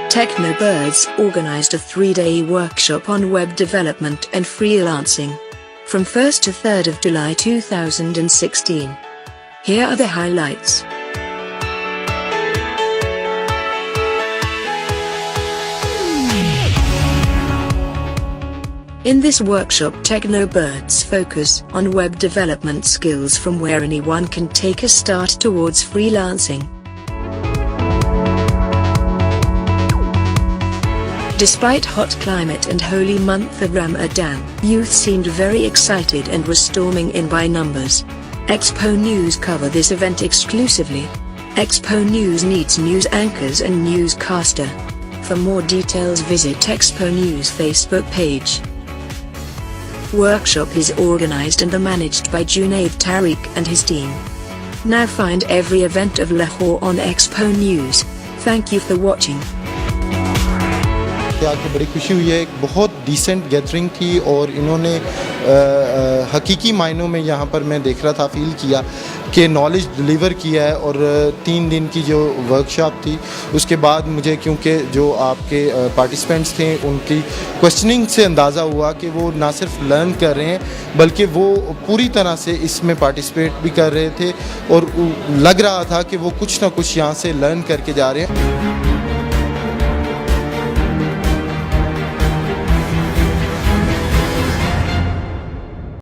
TechnoBirds organised a 3-day workshop on web development and freelancing from 1st to 3rd of July 2016. Here are the highlights. In this workshop, TechnoBirds focus on web development skills from where anyone can take a start towards freelancing. Despite hot climate and holy month of Ramadan, youth seemed very excited and were storming in by numbers. Expo News cover this event exclusively. Expo News needs news anchors and newscaster. For more details visit Expo News Facebook page. Workshop is organized and managed by Junaid Tariq and his team. Now find every event of Lahore on Expo News. Thank you for watching. आके बड़ी खुशी हुई है। एक बहुत decent gathering थी और इन्होंने हकीकी मायनों में यहाँ पर मैं देख रहा था, फील किया कि नॉलेज डिलीवर किया है। और 3 दिन की जो वर्कशॉप थी उसके बाद मुझे, क्योंकि जो आपके पार्टिसिपेंट्स थे उनकी क्वेश्चनिंग से अंदाज़ा हुआ कि वो ना सिर्फ लर्न कर रहे हैं बल्कि वो पूरी तरह से इसमें पार्टिसिपेट भी कर रहे थे और लग रहा था कि वो कुछ ना कुछ यहाँ से लर्न करके जा रहे हैं।